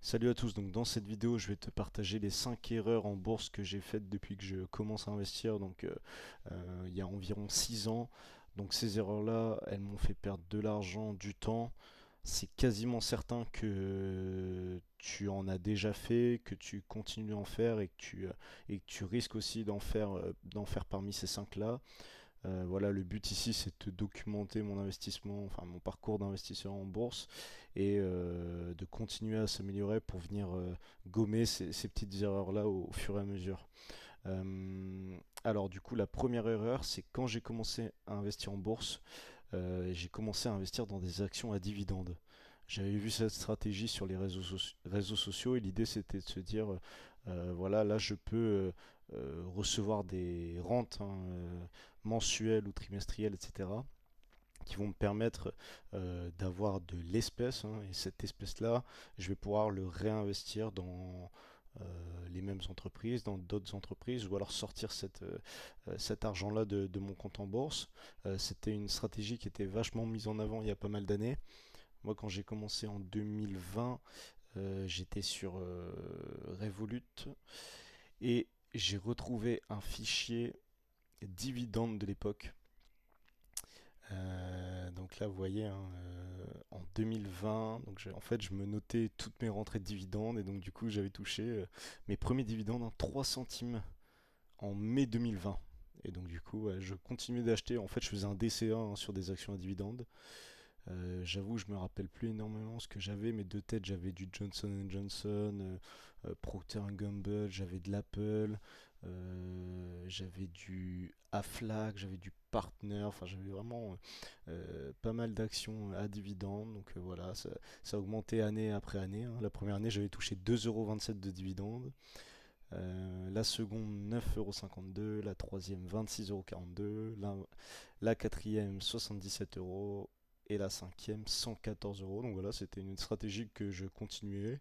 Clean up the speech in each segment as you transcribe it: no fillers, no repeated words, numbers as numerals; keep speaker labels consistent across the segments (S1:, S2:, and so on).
S1: Salut à tous, donc dans cette vidéo je vais te partager les 5 erreurs en bourse que j'ai faites depuis que je commence à investir, il y a environ 6 ans. Donc ces erreurs-là, elles m'ont fait perdre de l'argent, du temps. C'est quasiment certain que tu en as déjà fait, que tu continues à en faire et que tu risques aussi d'en faire parmi ces 5-là. Voilà, le but ici, c'est de documenter mon investissement, enfin mon parcours d'investisseur en bourse et de continuer à s'améliorer pour venir gommer ces petites erreurs-là au fur et à mesure. Alors du coup, la première erreur, c'est quand j'ai commencé à investir en bourse, j'ai commencé à investir dans des actions à dividendes. J'avais vu cette stratégie sur les réseaux sociaux et l'idée c'était de se dire, voilà, là je peux recevoir des rentes mensuelles ou trimestrielles, etc., qui vont me permettre d'avoir de l'espèce, et cette espèce-là, je vais pouvoir le réinvestir dans les mêmes entreprises, dans d'autres entreprises, ou alors sortir cet argent-là de mon compte en bourse. C'était une stratégie qui était vachement mise en avant il y a pas mal d'années. Moi, quand j'ai commencé en 2020, j'étais sur Revolut et j'ai retrouvé un fichier dividende de l'époque. Donc là, vous voyez, en 2020, en fait, je me notais toutes mes rentrées de dividendes et donc du coup, j'avais touché mes premiers dividendes en 3 centimes en mai 2020. Et donc du coup, ouais, je continuais d'acheter. En fait, je faisais un DCA sur des actions à dividendes. J'avoue, je me rappelle plus énormément ce que j'avais, mais de tête, j'avais du Johnson Johnson, Procter Gamble, j'avais de l'Apple, j'avais du Aflac, j'avais du Partner, enfin j'avais vraiment pas mal d'actions à dividendes. Donc voilà, ça a augmenté année après année. La première année, j'avais touché 2,27 € de dividendes. La seconde 9,52 €, la troisième 26,42 €, la quatrième 77 € et la cinquième 114 €. Donc voilà, c'était une stratégie que je continuais,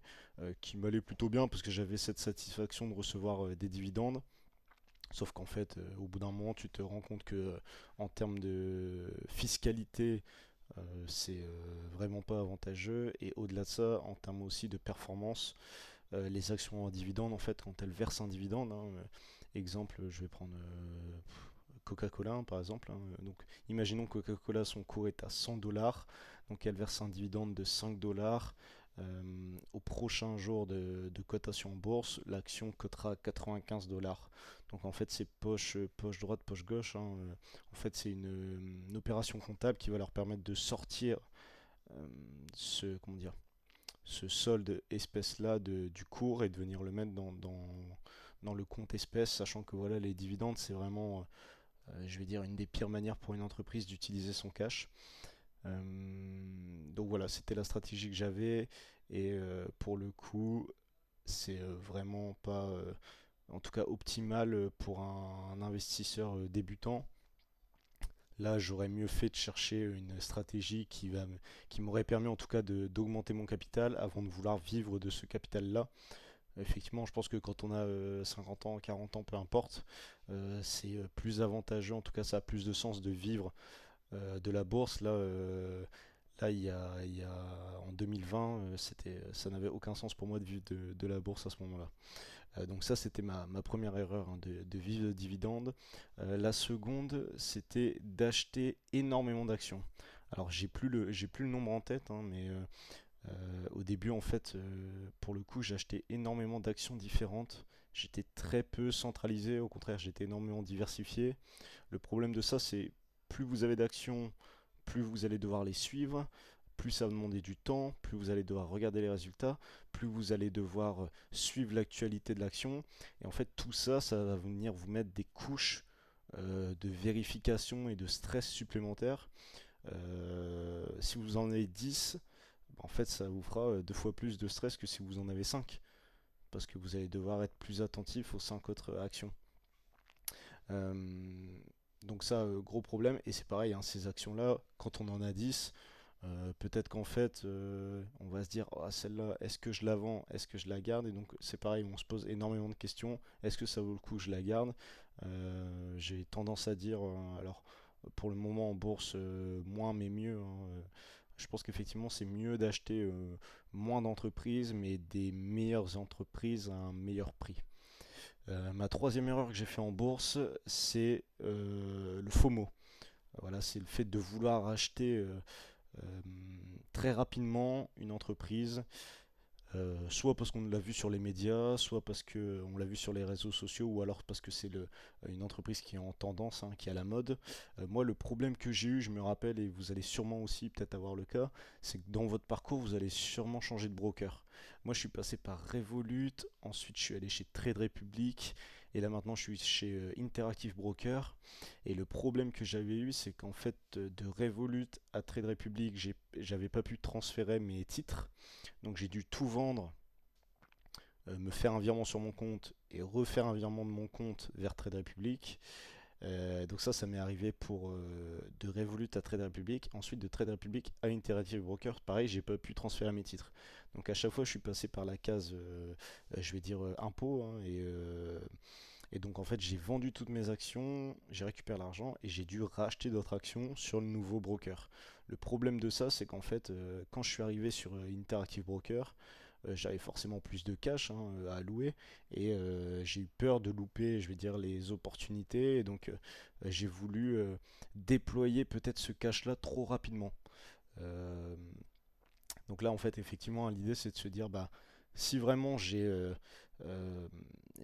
S1: qui m'allait plutôt bien parce que j'avais cette satisfaction de recevoir des dividendes. Sauf qu'en fait, au bout d'un moment, tu te rends compte que en termes de fiscalité, c'est vraiment pas avantageux. Et au-delà de ça, en termes aussi de performance, les actions en dividende, en fait, quand elles versent un dividende, exemple, je vais prendre Coca-Cola, par exemple. Donc, imaginons que Coca-Cola, son cours est à 100 dollars, donc elle verse un dividende de 5 dollars. Au prochain jour de cotation en bourse, l'action cotera 95 dollars. Donc en fait, c'est poche droite, poche gauche. En fait, c'est une opération comptable qui va leur permettre de sortir euh, comment dire, ce solde espèce-là du cours et de venir le mettre dans le compte espèce, sachant que voilà, les dividendes, c'est vraiment, je vais dire, une des pires manières pour une entreprise d'utiliser son cash. Donc voilà, c'était la stratégie que j'avais et pour le coup, c'est vraiment pas, en tout cas, optimal pour un investisseur débutant. Là, j'aurais mieux fait de chercher une stratégie qui m'aurait permis en tout cas d'augmenter mon capital avant de vouloir vivre de ce capital-là. Effectivement, je pense que quand on a 50 ans, 40 ans, peu importe, c'est plus avantageux, en tout cas ça a plus de sens de vivre de la bourse. Là, en 2020, ça n'avait aucun sens pour moi de vivre de la bourse à ce moment-là. Donc ça, c'était ma première erreur, de vivre de dividendes. La seconde, c'était d'acheter énormément d'actions. Alors j'ai plus le nombre en tête, mais au début, en fait, pour le coup, j'achetais énormément d'actions différentes. J'étais très peu centralisé, au contraire, j'étais énormément diversifié. Le problème de ça, c'est plus vous avez d'actions, plus vous allez devoir les suivre, plus ça va demander du temps, plus vous allez devoir regarder les résultats, plus vous allez devoir suivre l'actualité de l'action. Et en fait, tout ça, ça va venir vous mettre des couches de vérification et de stress supplémentaires. Si vous en avez 10, en fait, ça vous fera deux fois plus de stress que si vous en avez 5, parce que vous allez devoir être plus attentif aux 5 autres actions. Euh, donc ça, gros problème. Et c'est pareil, ces actions-là, quand on en a 10, peut-être qu'en fait, on va se dire, oh, celle-là, est-ce que je la vends, est-ce que je la garde? Et donc c'est pareil, on se pose énormément de questions. Est-ce que ça vaut le coup que je la garde? J'ai tendance à dire, alors pour le moment en bourse, moins mais mieux. Je pense qu'effectivement, c'est mieux d'acheter moins d'entreprises, mais des meilleures entreprises à un meilleur prix. Ma troisième erreur que j'ai fait en bourse, c'est le FOMO. Voilà, c'est le fait de vouloir acheter euh, très rapidement une entreprise, soit parce qu'on l'a vu sur les médias, soit parce qu'on l'a vu sur les réseaux sociaux, ou alors parce que c'est une entreprise qui est en tendance, hein, qui est à la mode. Moi, le problème que j'ai eu, je me rappelle, et vous allez sûrement aussi peut-être avoir le cas, c'est que dans votre parcours, vous allez sûrement changer de broker. Moi, je suis passé par Revolut, ensuite je suis allé chez Trade Republic, et là maintenant je suis chez Interactive Broker. Et le problème que j'avais eu, c'est qu'en fait, de Revolut à Trade Republic, j'avais pas pu transférer mes titres. Donc j'ai dû tout vendre, me faire un virement sur mon compte et refaire un virement de mon compte vers Trade Republic. Donc ça m'est arrivé pour de Revolut à Trade Republic, ensuite de Trade Republic à Interactive Brokers. Pareil, j'ai pas pu transférer mes titres. Donc à chaque fois, je suis passé par la case, je vais dire impôt, hein, et donc en fait, j'ai vendu toutes mes actions, j'ai récupéré l'argent et j'ai dû racheter d'autres actions sur le nouveau broker. Le problème de ça, c'est qu'en fait, quand je suis arrivé sur Interactive Broker, j'avais forcément plus de cash, hein, à allouer et j'ai eu peur de louper, je vais dire, les opportunités. Et donc j'ai voulu déployer peut-être ce cash là trop rapidement. Euh, donc là, en fait, effectivement, l'idée c'est de se dire, bah, si vraiment euh,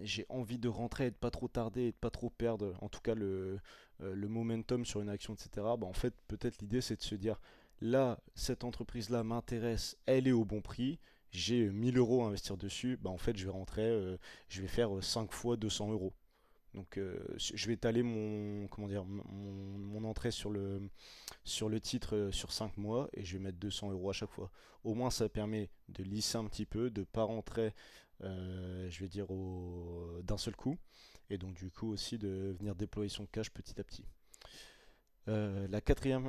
S1: j'ai envie de rentrer et de pas trop tarder et de pas trop perdre, en tout cas le momentum sur une action, etc., bah, en fait, peut-être l'idée c'est de se dire, là, cette entreprise-là m'intéresse, elle est au bon prix, j'ai 1000 euros à investir dessus, bah, en fait, je vais rentrer, je vais faire 5 fois 200 euros. Donc, je vais étaler comment dire, mon entrée sur le titre sur 5 mois et je vais mettre 200 euros à chaque fois. Au moins, ça permet de lisser un petit peu, de ne pas rentrer, je vais dire, d'un seul coup. Et donc, du coup, aussi de venir déployer son cash petit à petit. La quatrième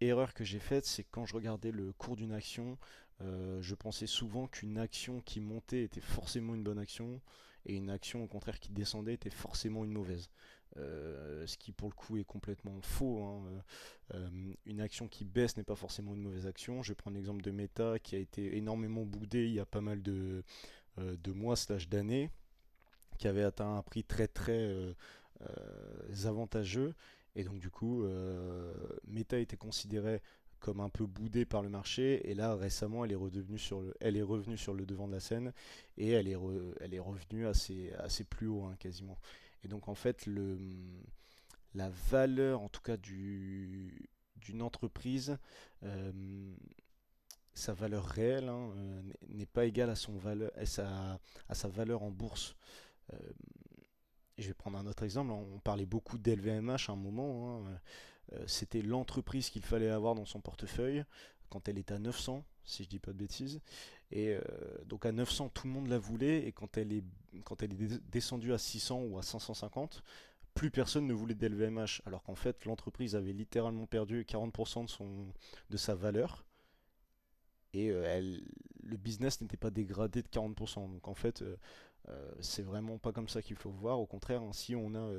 S1: erreur que j'ai faite, c'est quand je regardais le cours d'une action, je pensais souvent qu'une action qui montait était forcément une bonne action et une action au contraire qui descendait était forcément une mauvaise. Ce qui pour le coup est complètement faux, hein. Une action qui baisse n'est pas forcément une mauvaise action. Je vais prendre l'exemple de Meta qui a été énormément boudé il y a pas mal de mois slash d'années, qui avait atteint un prix très très avantageux. Et donc du coup, Meta était considérée comme un peu boudée par le marché. Et là, récemment, elle est revenue sur le devant de la scène et elle est revenue assez plus haut, hein, quasiment. Et donc en fait, la valeur, en tout cas d'une entreprise, euh, sa valeur réelle, hein, n'est pas égale à sa valeur en bourse. Euh, je vais prendre un autre exemple. On parlait beaucoup d'LVMH à un moment, hein. C'était l'entreprise qu'il fallait avoir dans son portefeuille quand elle était à 900, si je dis pas de bêtises. Et donc à 900, tout le monde la voulait. Et quand elle est descendue à 600 ou à 550, plus personne ne voulait d'LVMH. Alors qu'en fait, l'entreprise avait littéralement perdu 40% de sa valeur. Et le business n'était pas dégradé de 40%. Donc en fait, c'est vraiment pas comme ça qu'il faut voir. Au contraire, hein, si on a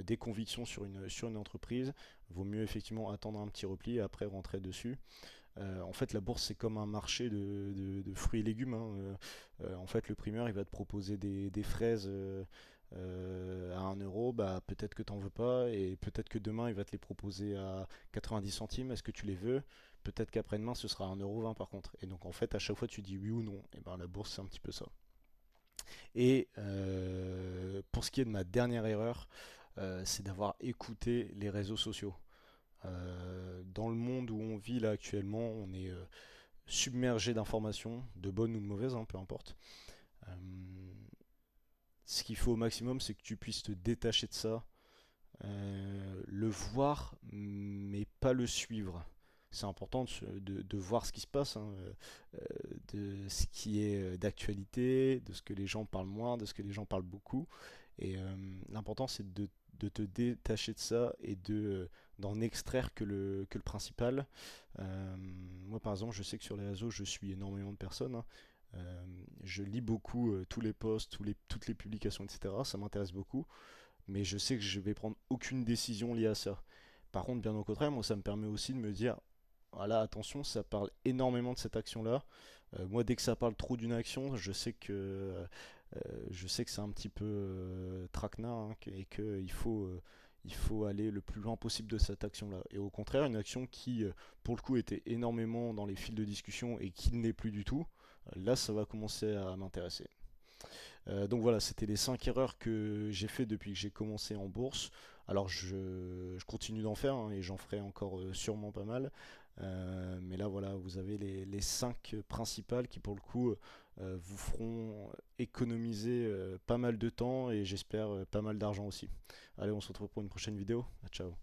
S1: des convictions sur une entreprise, vaut mieux effectivement attendre un petit repli et après rentrer dessus. En fait, la bourse, c'est comme un marché de fruits et légumes, hein. En fait, le primeur, il va te proposer des fraises à 1 euro. Bah, peut-être que tu n'en veux pas, et peut-être que demain, il va te les proposer à 90 centimes. Est-ce que tu les veux? Peut-être qu'après-demain, ce sera 1,20 € par contre. Et donc, en fait, à chaque fois, tu dis oui ou non. Et ben, la bourse, c'est un petit peu ça. Et pour ce qui est de ma dernière erreur, c'est d'avoir écouté les réseaux sociaux. Dans le monde où on vit là actuellement, on est submergé d'informations, de bonnes ou de mauvaises, hein, peu importe. Euh, Ce qu'il faut au maximum, c'est que tu puisses te détacher de ça, le voir, mais pas le suivre. C'est important de voir ce qui se passe, hein, de ce qui est d'actualité, de ce que les gens parlent moins, de ce que les gens parlent beaucoup. Et l'important, c'est de te détacher de ça et d'en extraire que le principal. Moi, par exemple, je sais que sur les réseaux, je suis énormément de personnes, hein. Je lis beaucoup tous les posts, toutes les publications, etc. Ça m'intéresse beaucoup, mais je sais que je vais prendre aucune décision liée à ça. Par contre, bien au contraire, moi, ça me permet aussi de me dire, voilà, attention, ça parle énormément de cette action-là. Moi, dès que ça parle trop d'une action, je sais que c'est un petit peu traquenard, hein, et il faut aller le plus loin possible de cette action-là. Et au contraire, une action qui, pour le coup, était énormément dans les fils de discussion et qui ne l'est plus du tout, là, ça va commencer à m'intéresser. Donc voilà, c'était les 5 erreurs que j'ai fait depuis que j'ai commencé en bourse. Alors je continue d'en faire, hein, et j'en ferai encore sûrement pas mal. Mais là voilà, vous avez les 5 principales qui pour le coup vous feront économiser pas mal de temps et j'espère pas mal d'argent aussi. Allez, on se retrouve pour une prochaine vidéo. Ciao.